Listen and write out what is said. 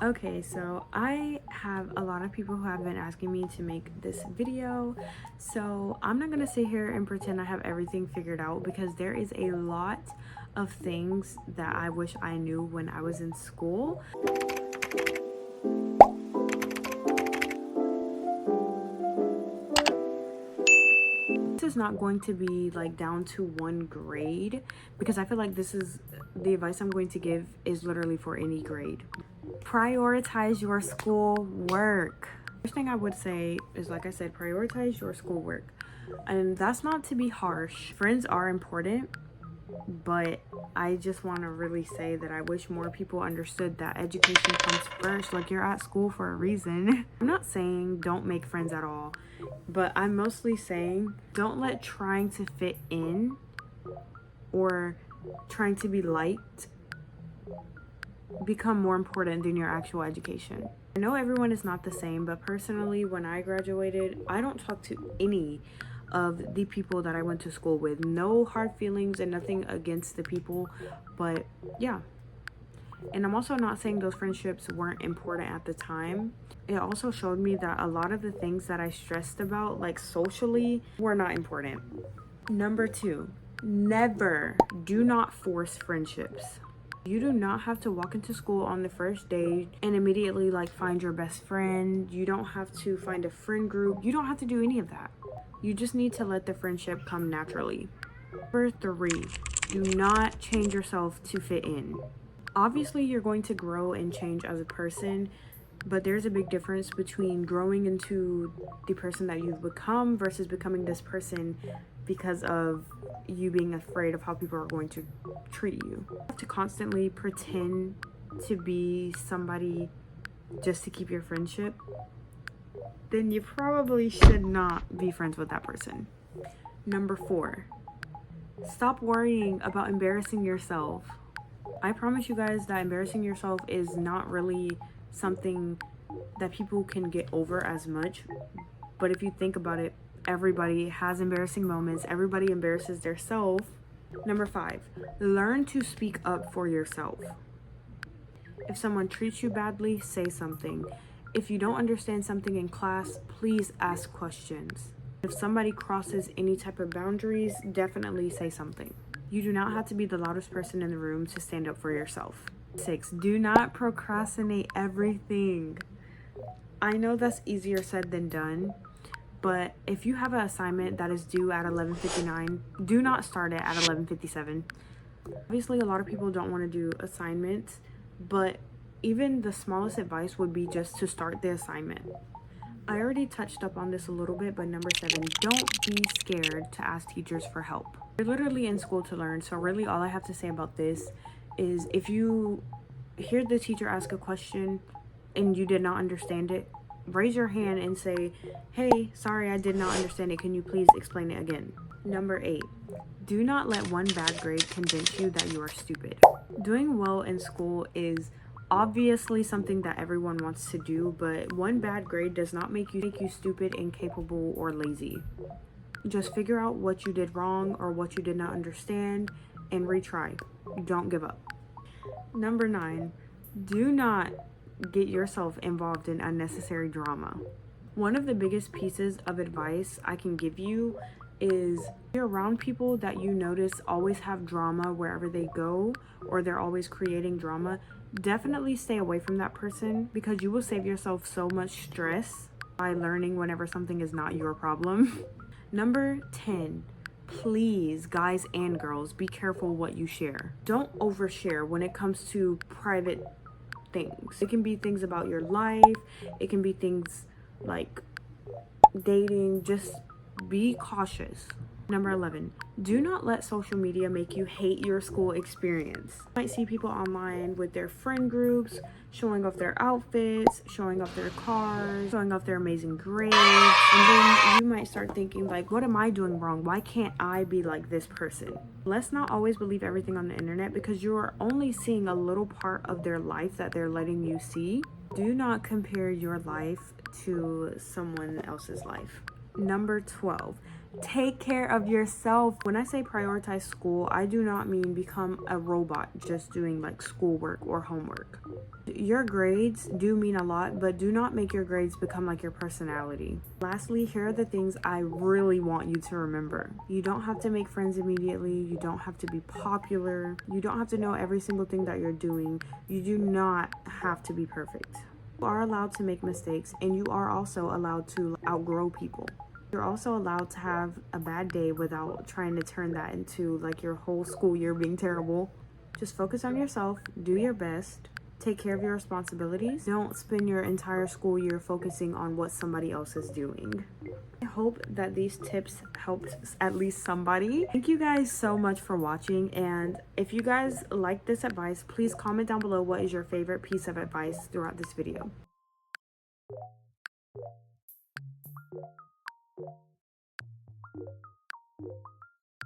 Okay, so I have a lot of people who have been asking me to make this video, so I'm not gonna sit here and pretend I have everything figured out because there is a lot of things that I wish I knew when I was in school. This is not going to be like down to one grade because I feel like this is the advice I'm going to give is literally for any grade. Prioritize your schoolwork. First thing I would say is, like I said, prioritize your schoolwork. And that's not to be harsh. Friends are important, but I just want to really say that I wish more people understood that education comes first. Like, you're at school for a reason. I'm not saying don't make friends at all, but I'm mostly saying don't let trying to fit in or trying to be liked become more important than your actual education. I know everyone is not the same, but personally, when I graduated, I don't talk to any of the people that I went to school with. No hard feelings and nothing against the people, but yeah. And I'm also not saying those friendships weren't important at the time. It also showed me that a lot of the things that I stressed about, like socially, were not important. Number 2, do not force friendships. You do not have to walk into school on the first day and immediately like find your best friend. You don't have to find a friend group. You don't have to do any of that. You just need to let the friendship come naturally. Number 3, do not change yourself to fit in. Obviously, you're going to grow and change as a person, but there's a big difference between growing into the person that you've become versus becoming this person because of you being afraid of how people are going to treat you. You have to constantly pretend to be somebody just to keep your friendship, then you probably should not be friends with that person. Number 4, stop worrying about embarrassing yourself. I promise you guys that embarrassing yourself is not really something that people can get over as much, but if you think about it, everybody has embarrassing moments. Everybody embarrasses themselves. Number 5, learn to speak up for yourself. If someone treats you badly, say something. If you don't understand something in class, please ask questions. If somebody crosses any type of boundaries, definitely say something. You do not have to be the loudest person in the room to stand up for yourself. 6, do not procrastinate everything. I know that's easier said than done, but if you have an assignment that is due at 11:59, do not start it at 11:57. Obviously, a lot of people don't want to do assignments, but even the smallest advice would be just to start the assignment. I already touched up on this a little bit, but number 7, don't be scared to ask teachers for help. You're literally in school to learn, so really all I have to say about this is if you hear the teacher ask a question and you did not understand it, raise your hand and say, hey, sorry, I did not understand it. Can you please explain it again? Number 8, do not let one bad grade convince you that you are stupid. Doing well in school is obviously something that everyone wants to do, but one bad grade does not make you stupid, incapable, or lazy. Just figure out what you did wrong or what you did not understand and retry. Don't give up. Number 9, do not get yourself involved in unnecessary drama. One of the biggest pieces of advice I can give you is if you're around people that you notice always have drama wherever they go, or they're always creating drama, definitely stay away from that person because you will save yourself so much stress by learning whenever something is not your problem. Number 10, please, guys and girls, be careful what you share. Don't overshare when it comes to private things. It can be things about your life. It can be things like dating. Just be cautious. Number 11, do not let social media make you hate your school experience. You might see people online with their friend groups, showing off their outfits, showing off their cars, showing off their amazing grades, and then you might start thinking like, what am I doing wrong? Why can't I be like this person? Let's not always believe everything on the internet because you are only seeing a little part of their life that they're letting you see. Do not compare your life to someone else's life. Number 12, Take care of yourself. When I say prioritize school, I do not mean become a robot just doing like schoolwork or homework. Your grades do mean a lot, but do not make your grades become like your personality. Lastly, here are the things I really want you to remember. You don't have to make friends immediately. You don't have to be popular. You don't have to know every single thing that you're doing. You do not have to be perfect. You are allowed to make mistakes, and you are also allowed to outgrow people. You're also allowed to have a bad day without trying to turn that into like your whole school year being terrible. Just focus on yourself, do your best, take care of your responsibilities. Don't spend your entire school year focusing on what somebody else is doing. I hope that these tips helped at least somebody. Thank you guys so much for watching, and if you guys like this advice, please comment down below what is your favorite piece of advice throughout this video.